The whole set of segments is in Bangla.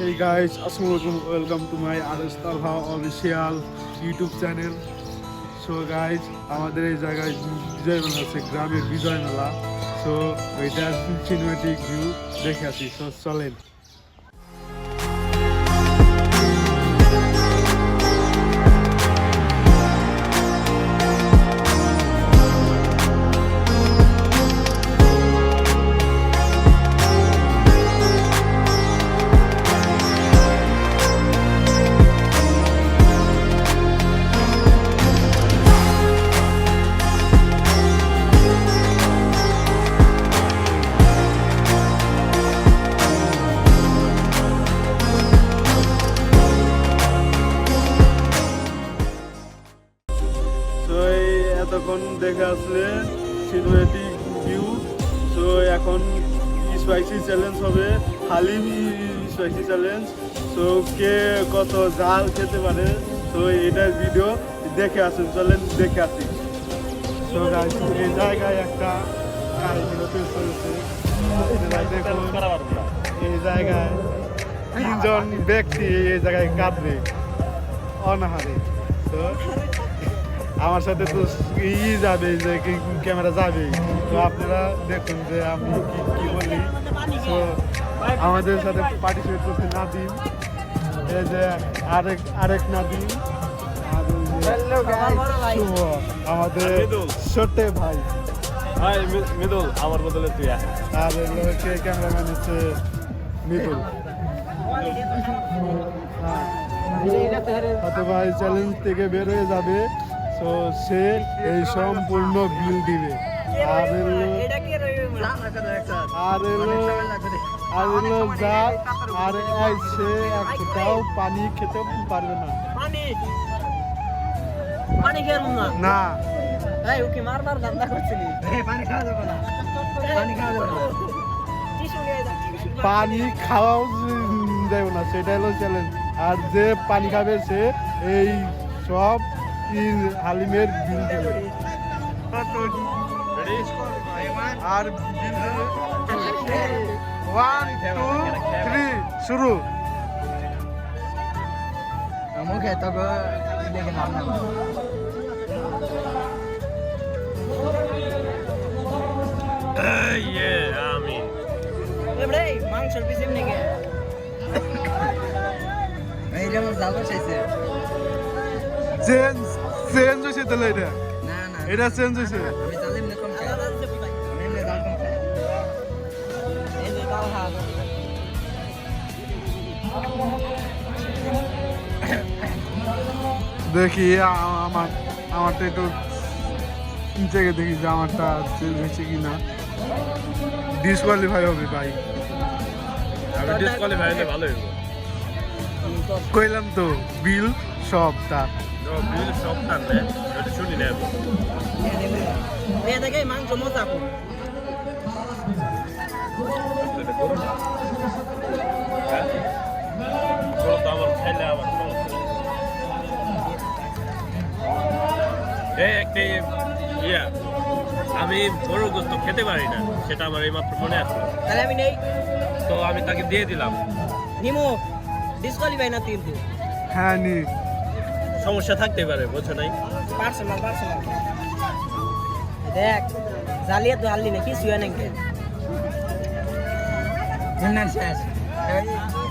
Hey guys, Assalamualaikum. Welcome to my Adas Talha official YouTube channel. So guys, আমাদের এই জায়গায় বিজয় মেলা আছে, গ্রামের বিজয় মেলা। So ওইটার সিনেমেটিক ভিউ দেখে আসি। So চলেন। তখন দেখে আসলে সিনেমেটিক ভিউ। সো এখন স্পাইসি চ্যালেঞ্জ হবে, হালিম স্পাইসি চ্যালেঞ্জ। সো কে কত জাল খেতে পারে, তো এটার ভিডিও দেখে আসেন, চলেন দেখে আসি। সো গাইস, এই জায়গায় একটা কাহিনী হতে চলেছে। এই জায়গায় তিনজন ব্যক্তি এই জায়গায় কাঁদবে অনাহারে। তো আমার সাথে তো যাবে, যে ক্যামেরা যাবে, তো আপনারা দেখুন যে আমি কি বলি। তো আমাদের সাথে পার্টিসিপেট করছে নাদিম, এই যে আরেক নাদিম, আর শুভ আমাদের ছোট্ট ভাই, মিদুল আমার বদলে তুই, আর ক্যামেরাম্যান হচ্ছে মিদুল। অথবা এই চ্যালেঞ্জ থেকে বের হয়ে যাবে, তো সে এই সম্পূর্ণ বিল দিবে। আর সে একটাও পানি খেতে পারবে না। না পানি খাওয়াও যাবে না, সেটাই হলো চ্যালেঞ্জ। আর যে পানি খাবে সে এই সব হালিমের বিল দেবে। আর 1 2 3 শুরু। মুখে তো দেখে নাম না আমি মাংসের পিছনে নাকি এই যেমন জাল চাইছে চেঞ্জ হয়েছে তাহলে এটা, না না এটা চেঞ্জ হয়েছে। আমি জালিম না কোন আমি এমনি জাল কোন এই যে দাও হাত দেখি আমারটা একটু চেকে দেখি যে আমারটা চেঞ্জ হয়েছে কিনা। ডিসকোয়ালিফাই হবে ভাই, আমি ডিসকোয়ালিফাই হলে ভালো হইব। কইলাম তো বিল সব তার। বিল সব টানলে এটা শুনি নেব। এই দেখে মাংস মজা কো এটা করো না, করো তো আমার খাইলে আমার সমস্যা। একটা ইয়া, আমি গরুর গোস্ত খেতে পারি না, সেটা আমার এই মাত্র মনে আছে। তাহলে আমি নেই, তো আমি তাকে দিয়ে দিলাম। নিমো ডিসকোয়ালিফাই না কিন্তু। হ্যাঁ নি সমস্যা থাকতে পারে, বোঝো নাই। পার্সোনাল দেখ জালিয়া তো হারলি না, কিছু হয় নাকি নাম শেষ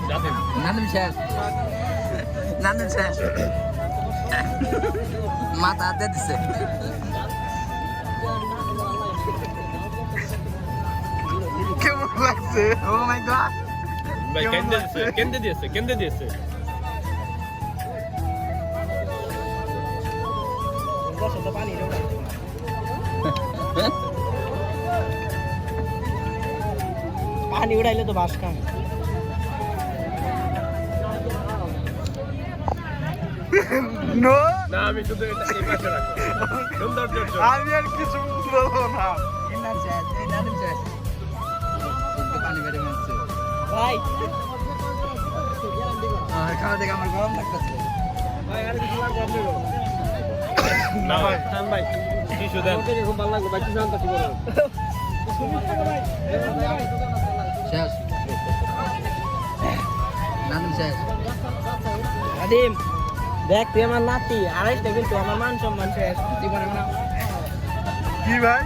জানেন নাম শেষ মাথা হাতে দিছে। কেমন লাগছে? ও মাই গড ভাই কেন্দে দিয়েছে পানি উড়াইলে তো বাস খান। নো না, আমি শুধু এটা এই পাশে রাখবো সৌন্দর্যের জন্য। আমি আর কিছু বলবো না। পানি বেড়ে গেছে ভাই, খাওয়া দেখে আমার গরম লাগতেছে ভাই। আর কিছু লাগবে আপনার? না ভাই, থাম ভাই, টিস্যু দেন। খুব ভালো লাগবে ভাই, কি জানতা কি বলো শেষ নাদিম শেষ নাদিম দেখ তুই আমার নাতি আড়াইটা কিন্তু আমার মান সম্মান শেষ জীবনে না কি ভাই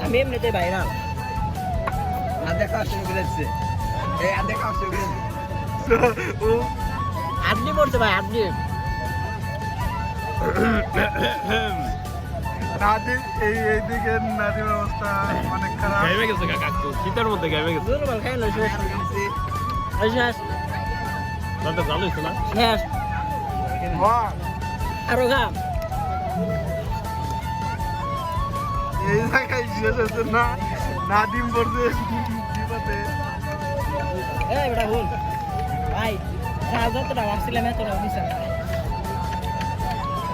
আমি এমনিতে বাইরা না দেখা শুরু করেছে এই আর দেখা শুরু করেছে ও আপনি পড়ছে ভাই আপনি নাদিম এইদিকে নাদিমের অবস্থা অনেক খারাপ গাইবে গেছে কাকা তো শীতের মধ্যে গাইবে গেছে দুর্বল খাই না শেষ শেষ তাতে ভালো হইছে না শেষ হ্যাঁ, আরো খা এই জায়গায় শেষ হচ্ছে না নাদিম পড়ছে বিপদে এই বেটা ভুল ভাই যা যতটা ভাবছিলাম এতটা দিছে না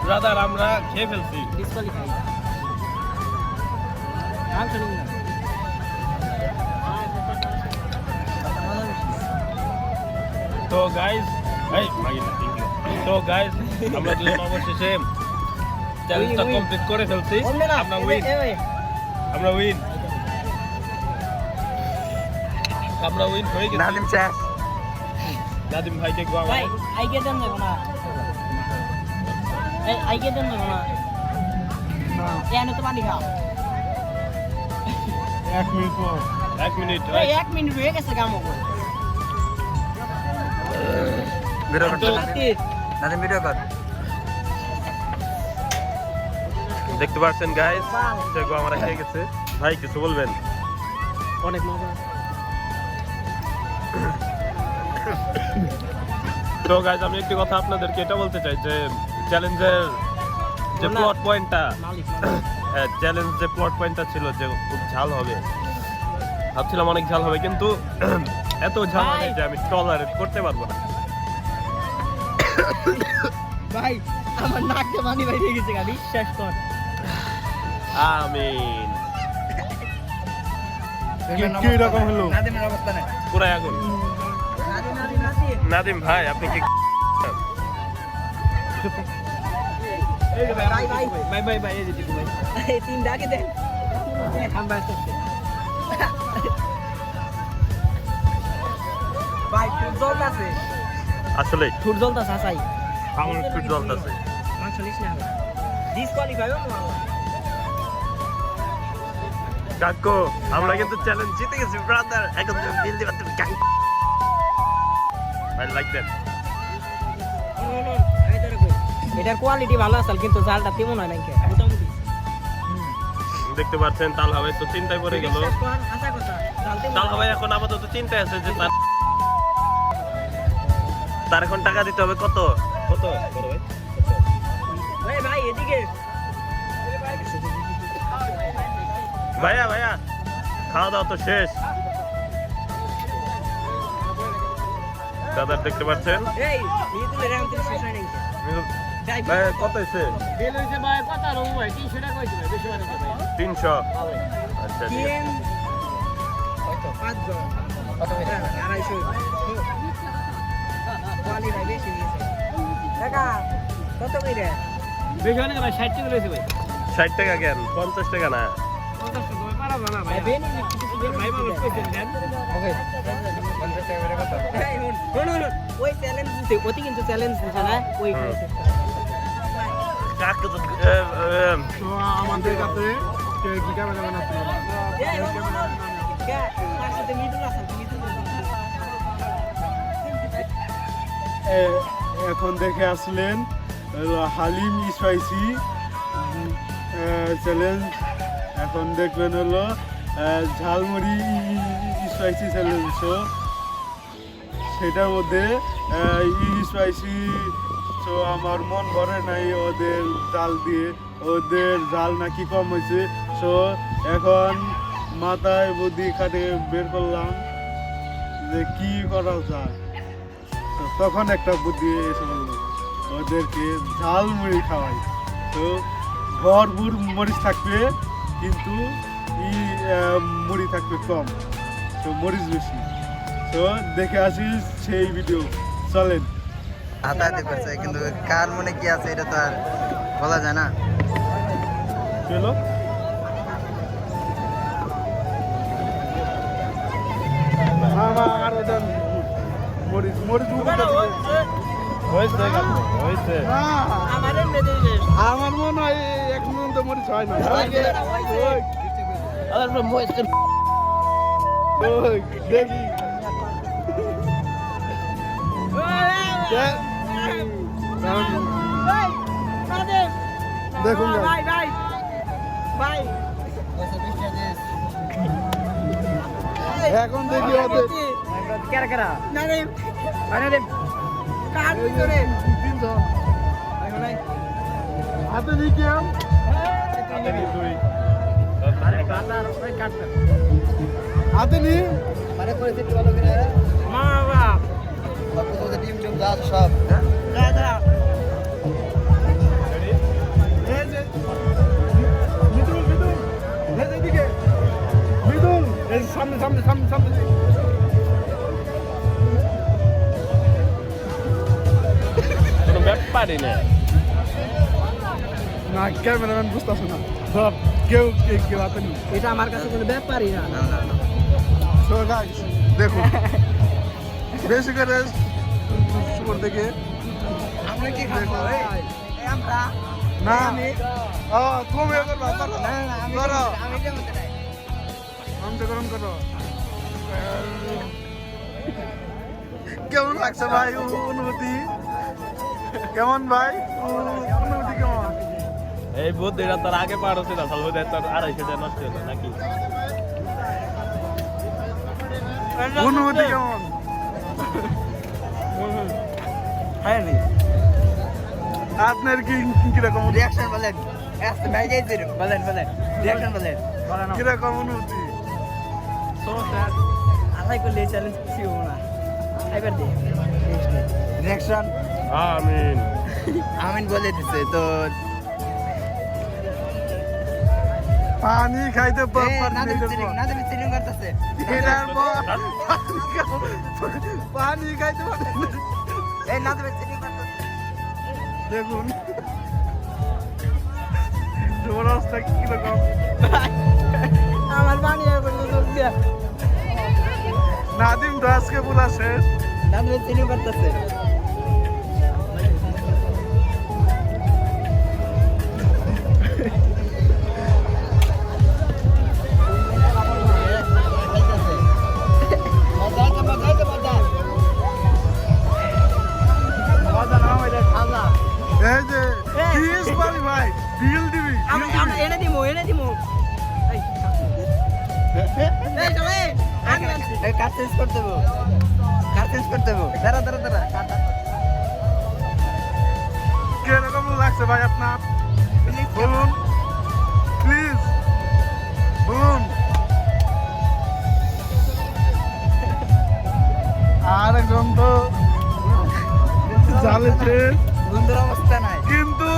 ব্রাদার আমরা খেয়ে ফেলছি ডিসকোয়ালিফাই আম শুনুন না তো গাইস এই মাগি না তো গাইস আমরা দুজন অবশেষে চ্যালেঞ্জটা কমপ্লিট করে ফেলছি আমরা উইন আমরা উইন হয়ে গেছি নাদিম শেষ নাদিম ভাইকে গোয়া ভাই আইকে দেন না কোনা এই আইকে দেন না কোনা কেন তো পানি খাও 1 মিনিট পর 1 মিনিট এই 1 মিনিট হয়ে গেছে কাম করে ভিডিও করতে নাদিম ভিডিও কর দেখতে পাচ্ছেন গাইস যে গোয়া আমরা খেয়ে গেছে ভাই কিছু বলবেন অনেক মজা তো গাইস আমি একটি কথা আপনাদেরকে এটা বলতে চাই যে চ্যালেঞ্জের যে প্লট পয়েন্টটা মালিক চ্যালেঞ্জ যে প্লট পয়েন্টটা ছিল যে খুব ঝাল হবে ভাবছিলাম অনেক ঝাল হবে কিন্তু এত ঝাল হবে যে আমি টলারেট করতে পারবো না ভাই আমার নাকে পানি বাইরে গেছে গা বিশ্বাস কর আমিন কি রকম হলো নাদিমের অবস্থা নাই পুরাই আগুন নাদিম নাদিম ভাই আপনি কি ভাই ভাই ভাই এই দিকে ভাই এই তিন ডাকে দেন হাম বাস করতে ভাই ফুট জল আছে আসলে ফুট জলটা সাসাই আমার একটু জ্বলতেছে মাংস নিস না ডিসকোয়ালিফাই হলো না কাকু আমরা কিন্তু চ্যালেঞ্জ জিতে গেছি ব্রাদার এখন তুমি বিল দিবা তুমি কাই আই লাইক দ্যাট এটার কোয়ালিটি ভালো আছে কিন্তু জালটা তেমন হয় নাকি মোটামুটি দেখতে পাচ্ছেন তাল হাওয়াই তো চিন্তায় পড়ে গেল বিশ্বাস কর আশা কথা তাল হাওয়াই এখন আপাতত চিন্তায় আছে যে তার এখন টাকা দিতে হবে কত কত বড় ভাই ভাই ভাই এদিকে ভাইয়া ভাইয়া খাওয়া দাওয়া তো শেষ দাদা দেখতে পাচ্ছেন এই মিতুলের এখন তো শেষ হয় নাকি যাই ভাই কত হয়েছে বিল হইছে ভাই কত আর ভাই 300 টাকা হইছে ভাই বেশি মানে ভাই 300 আচ্ছা ঠিক আছে। কেন কত 5 জন কত হইছে 250 কোয়ালি ভাই বেশি নিয়েছে টাকা কত কইরে বেশি মানে ভাই 60 টাকা লইছে ভাই 60 টাকা কেন 50 টাকা না 50 টাকা ভাই পারাবো না ভাই বেনি কিছু বেনি ভাই বল কইছেন দেন ওকে 50 টাকা করে কত এই শুন ওই চ্যালেঞ্জ দিতে ওতি কিন্তু চ্যালেঞ্জ দিছে না ওই কাকু তো তো আমাদের কাছে কি ক্যামেরাম্যান আছে এখন দেখে আসলেন হালিম স্পাইসি চ্যালেঞ্জ এখন দেখবেন হলো ঝালমুড়ি স্পাইসি চ্যালেঞ্জ তো সেটার মধ্যে স্পাইসি তো আমার মন ভরে নাই ওদের জাল দিয়ে ওদের জাল নাকি কম হয়েছে সো এখন মাথায় বুদ্ধি খাটে বের করলাম যে কি করা যায় তো তখন একটা বুদ্ধি এসে বললো ওদেরকে ঝাল মুড়ি খাওয়াই তো ভরপুর মরিচ থাকবে কিন্তু মুড়ি থাকবে কম তো মরিচ বেশি তো দেখে আসিস সেই ভিডিও চলেন হাতাহাতি করছে কিন্তু কার মনে কি আছে এটা তো আর বলা যায় না চলো আর ওটা মরিচ মরিচ হয়েছে হয়েছে আমার মনে হয় এক মন তো মরিচ হয় না ওই, দেখি দেখুন এখন দেখি ওদের তিনজন হাতে দিকে হাতে নি সব সামনে সামনে সামনে সামনে কোনো ব্যাপারই না না ক্যামেরাম্যান বুঝতেছে না সব কেউ কেউ হাতে নি এটা আমার কাছে কোনো ব্যাপারই না So guys, দেখুন বেশি করে শুকর থেকে আমরা কি খাবো আমরা না তুমি এবার করো করো অংশগ্রহণ করো কেমন লাগছে ভাই অনুভূতি কেমন ভাই অনুভূতি কেমন এই বুদ্ধিটা তোর আগে পার হচ্ছে না সালু তোর 250 নষ্ট হলো নাকি অনুভূতি কেমন হয়নি আপনার কি কিরকম রিঅ্যাকশন বলেন এত ভাইজাই দিন বলেন বলেন রিঅ্যাকশন বলেন কিরকম অনুভূতি আলাই করলে চ্যালেঞ্জ কিছু হবে না এবার দে রিঅ্যাকশন আমিন আমিন বলে দিছে তো পানি খাইতে না তুমি চিলিং করতেছে পানি খাইতে এই না তুমি চিলিং করতেছে দেখুন তোমার অবস্থা কিরকম আমার পানি আর করে তো দিয়া নাদিম তো আজকে পুরা শেষ না তুমি চিলিং করতেছে এই যে প্লিজ বলি ভাই বিল দিবি আমরা এনে দিমু এই চলে এই কাট চেঞ্জ করতে দেবো দাঁড়া কিরকম লাগছে ভাই আপনার বলুন প্লিজ বলুন আর একজন তো জালেছে বন্ধুর অবস্থা নাই কিন্তু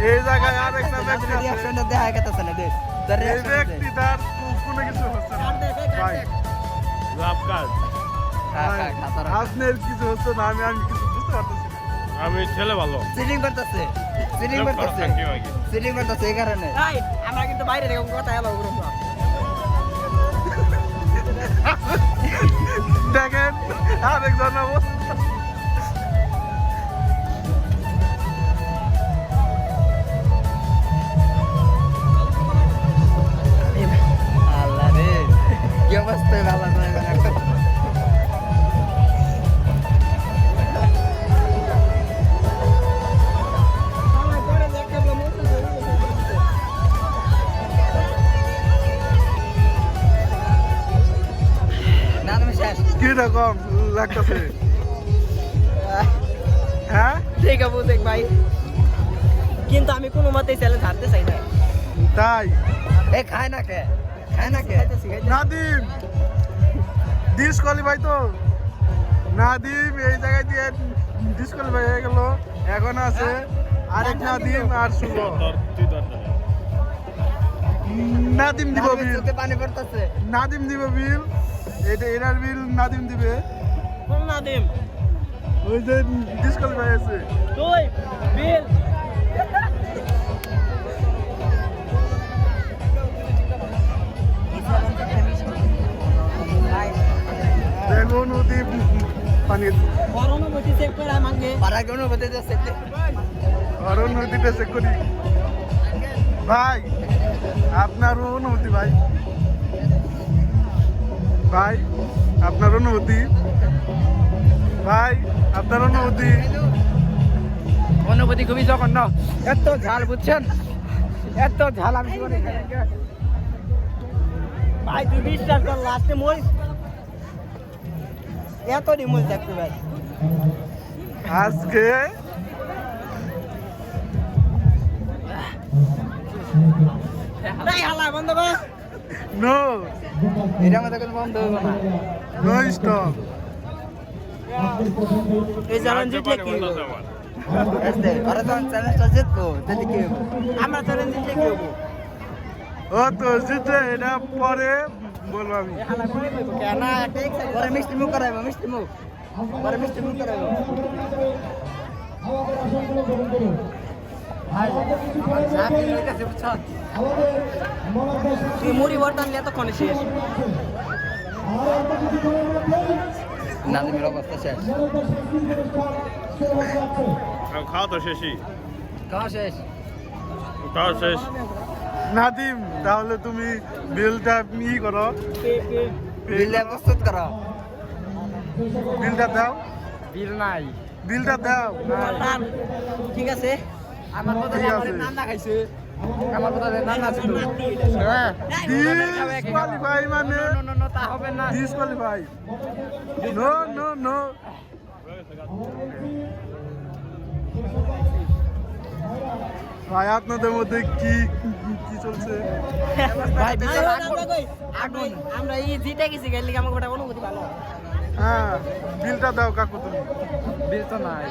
এই জায়গায় আর একটা ব্যক্তি আছে রিঅ্যাকশনটা দেখা গেছে না দেখ তোর এই রিঅ্যাকশন ব্যক্তি তার কোনো কিছু হচ্ছে না ভাই আপনার আপনার কিছু হচ্ছে না আমি কিছু বুঝতে পারতেছি না আমি ছেলে ভালো সিলিং করতেছে এই কারণে আমরা কিন্তু বাইরে দেখো কথা এলো গ্রুপ দেখেন আরেকজন অবস্থা আল্লাহ রে কি অবস্থা ভালো না কিরকম লাগতেছে হ্যাঁ ঠিক আছে দেখ ভাই কিন্তু আমি কোনো মতেই চ্যালেঞ্জ হারতে চাই না তাই এ খায় না কে নাদিম ডিসকোয়ালিফাই তো নাদিম এই জায়গায় দিয়ে ডিসকোয়ালিফাই হয়ে গেল এখন আছে আরেক নাদিম আর শুভ নাদিম দিব বিল পানি পড়তেছে নাদিম দিব বিল এটা এরার বিল নাদিম দিবে কোন নাদিম ওই যে ডিসকোয়ালিফাই আছে তুই বিল লাগে অনুভূতি যাচ্ছে আর অনুভূতিটা চেক করি ভাই আপনার অনুভূতি ভাই ভাই আপনার অনুভূতি ভাই আপনার অনুভূতি অনুভূতি খুবই জঘন্য এত ঝাল বুঝছেন এত ঝাল আমি জীবনে ভাই তুই বিশ্বাস কর লাস্টে মরিস এত নিমজ দেখতে ভাই আজকে এই হালা বন্ধ কর নো এটা আমাদের কোনো বন্ধ হবে না নো স্টপ এই চ্যালেঞ্জ জিতলে কি হবে এসে আরে তো চ্যালেঞ্জটা জিতবো তাহলে কি হবে আমরা চ্যালেঞ্জ জিতলে কি হবে ও তো জিতে এটা পরে বলবো আমি হালা করে কইবো কেন একটা এক্সাইট করে মিষ্টি মুখ করাইবো মিষ্টি মুখ করে মিষ্টি মুখ করাইবো মুড়ি বর্তন এতক্ষণে শেষ নাদিমের অবস্থা শেষ খাওয়া তো শেষই খাওয়া শেষ খাওয়া শেষ নাদিম তাহলে তুমি বিলটা ই করো বিলটা প্রস্তুত করো বিলটা দাও বিল নাই বিলটা দাও ঠিক আছে আমার কথা ঠিক আমার আছে। নাম দেখাইছে আমার কথা নাম আছে তো হ্যাঁ ডিসকোয়ালিফাই মানে নো তা হবে না ডিসকোয়ালিফাই নো নো নো ভাই আপনাদের মধ্যে কি কি চলছে ভাই বিচার আগুন আমরা এই জিতে গেছি গেলি আমার গোটা অনুভূতি ভালো হ্যাঁ বিলটা দাও কাকু তুমি বিল তো নাই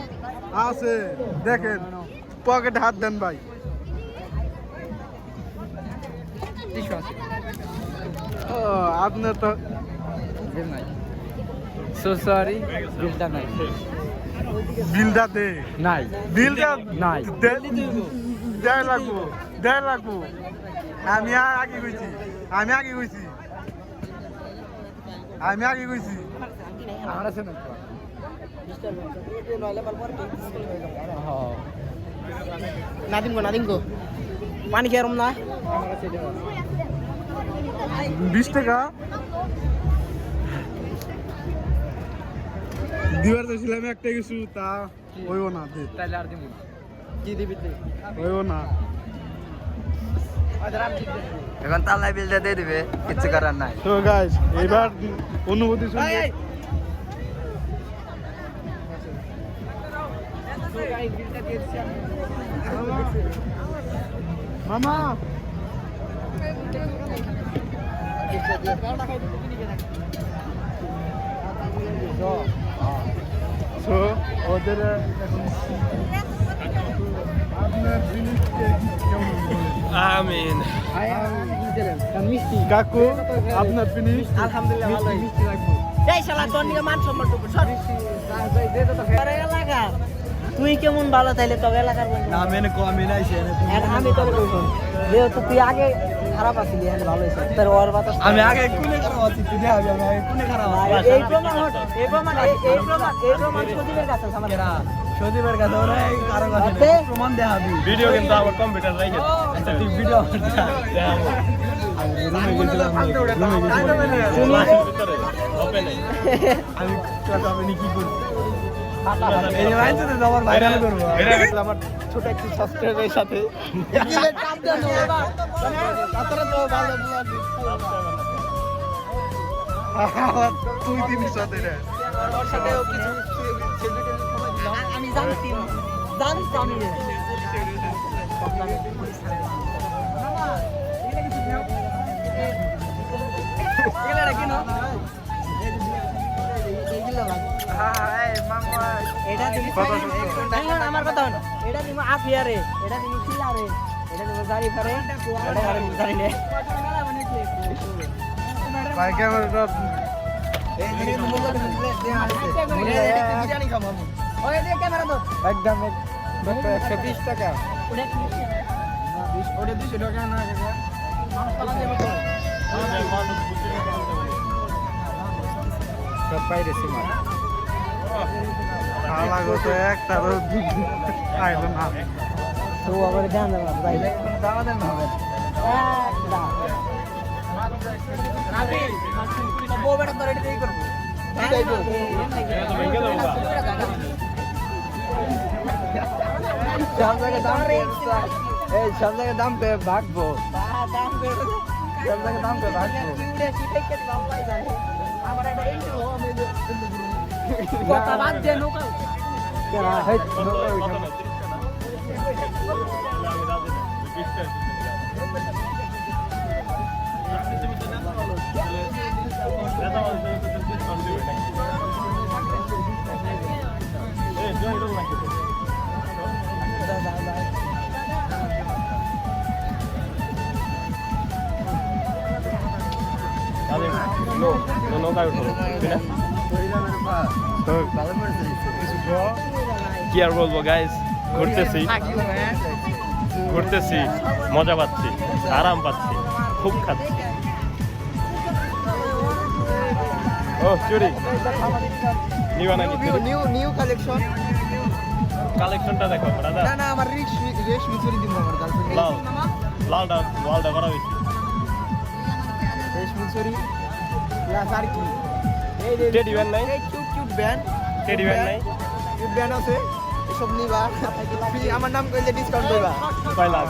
আছে দেখেন পকেটে হাত দেন ভাই টিস্যু আছে ও আপনার তো বিল নাই সো সরি বিলটা নাই বিলটা দে নাই বিলটা নাই। দেয় লাগবো দেয় লাগবো আমি আগে গেছি আমি আগে গেছি আমি আগে গেছি আমার আছে না নাদিম গো পানি খেয়ে না 20 টাকা দিবার চাইছিলাম একটা কিছু তা হইব না দে তাইলে আর দিব কি দিবি তুই হইব না এখন তালাই বিলটা দিয়ে দিবে কিচ্ছু করার নাই তো গাইস এবার অনুভূতি শুনবে মামা সো ওদের আপনার জিনিস কেমন আমিন কাকু আপনার ফিনিশ আলহামদুলিল্লাহ ভালো মিষ্টি লাগবে এই শালা তোর নিয়ে মান সম্মান টুকু সর আরে এলাকা তুই কেমন ভালো তাইলে তোর এলাকার বন্ধু না মেনে কমই নাইছে এখন আমি তোর কইব যেহেতু তুই আগে খারাপ আছিলি এখন ভালো হইছে তোর ওর বাতাস আমি আগে কোনে খারাপ আছি তুই দেখা যাবে আমি কোনে খারাপ এই প্রমাণ সজীবের কাছে আছে আমাদের সদীপের কাছে ওরা কারো কাছে আছে? প্রমাণ দেখাবি ভিডিও কিন্তু আমার কম্পিউটার রাখে তুই ভিডিও ভিতরে ওপেন আমি আমি কি করব এই এই মাইন্ডে তো আমার ভাইরাল করব এটা আমার ছোট একটি সাবস্ক্রাইবারের সাথে দিলে চাপ দেন বাবা তাতরা তো ভালো তুই দিবি সাথে রে ওর সাথে কিছু আমি জানতাম আমার কথা এটা দিব আফিয়ারে এটা দিব খিলারে এটা দিব জারি ফারে এটা গাড়ি জারি নে ভাই ক্যামেরাটা এই দিনে মূল্য বিরিয়ানি খাবো ওই দিয়ে ক্যামেরা দাও একদম 120 টাকা ওটা কি ওটা 200 টাকা না সব পাইরে সীমা খাওয়া তো একটা আইলো না তো আবার গান দেব ভাই দাওয়া দেন হবে বউ বেটা তো রেডি করব ঠিক আছে সব জায়গায় দাম এই সব জায়গায় দাম পে ভাগবো দাম পে সব জায়গায় দাম পে ভাগবো কথা বাদ দে নৌকা কেরা হেই নৌকা কি আর বলবো গাইস, ঘুরতেছি মজা পাচ্ছি, আরাম পাচ্ছি, খুব খাচ্ছি। ও চুরি নিবা নাকি? নিউ কালেকশন কালেকশনটা দেখো দাদা। না আমার রেশমি চুরি দিব আমার গার্লফ্রেন্ড লালটা করা হয়েছে রেশমি চুরি প্লাস আর কি এই টেডি ব্যান্ড নাই? এই কিউট ব্যান্ড টেডি ব্যান্ড নাই? কিউট ব্যান্ড আছে এসব নিবা আমার নাম কইলে ডিসকাউন্ট দিবা কয় লাখ?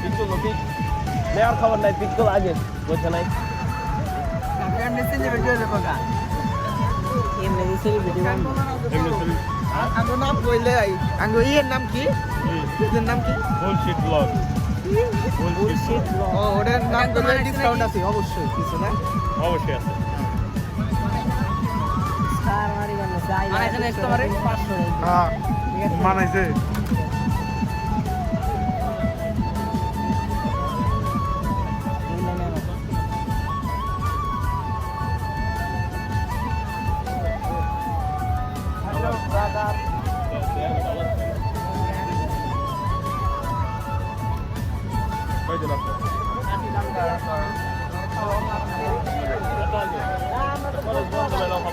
পিকগুলো নেওয়ার খবর নাই, পিকগুলো আগে বোঝা নাই। এমনি সেলিব্রিটি হলে বগা এমনি সেলিব্রিটি বানবো আঙ্গো নাম কইলে আঙ্গো এর নাম কি? এর নাম কি? Bullshit blog. ও ওটার নাম কইলে ডিসকাউন্ট আছে অবশ্যই কিছু না? অবশ্যই আছে। স্যার মারি বানবো যাই না এখানে একেবারে 500 হ্যাঁ মানাইছে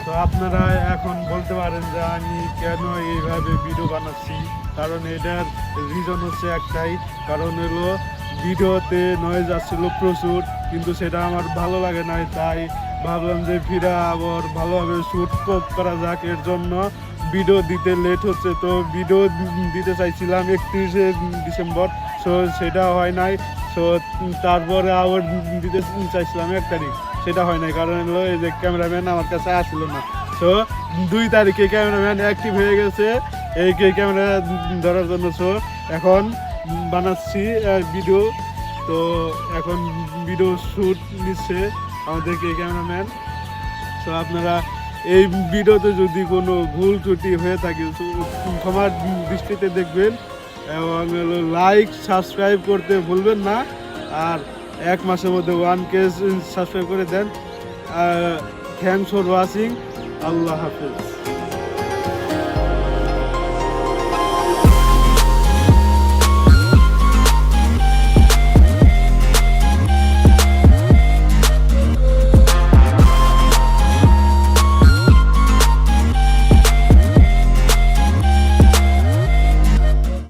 তো আপনারা এখন বলতে পারেন যে আমি কেন এইভাবে ভিডিও বানাচ্ছি, কারণ এটার রিজন হচ্ছে একটাই, কারণ হলো ভিডিওতে নয়েজ আসছিল প্রচুর, কিন্তু সেটা আমার ভালো লাগে নাই, তাই ভাবলাম যে ফিরে আবার ভালোভাবে শ্যুট করা যাক। এর জন্য ভিডিও দিতে লেট হচ্ছে, তো ভিডিও দিতে চাইছিলাম 31শে ডিসেম্বর, সো সেটা হয় নাই। সো তারপরে আবার দিতে চাইছিলাম 1 তারিখ, সেটা হয় নাই, কারণ হলো এই যে ক্যামেরাম্যান আমার কাছে আসলো না। সো 2 তারিখে ক্যামেরাম্যান অ্যাক্টিভ হয়ে গেছে এই ক্যামেরা ধরার জন্য। সো এখন বানাচ্ছি ভিডিও, তো এখন ভিডিও শ্যুট নিচ্ছে আমাদের ক্যামেরাম্যান। সো আপনারা এই ভিডিওতে যদি কোনো ভুল ত্রুটি হয়ে থাকে ক্ষমার দৃষ্টিতে দেখবেন, এবং লাইক সাবস্ক্রাইব করতে ভুলবেন না, আর 1 মাসের মধ্যে 1K সাবস্ক্রাইব করে দেন। Thanks for watching. আল্লাহ হাফেজ।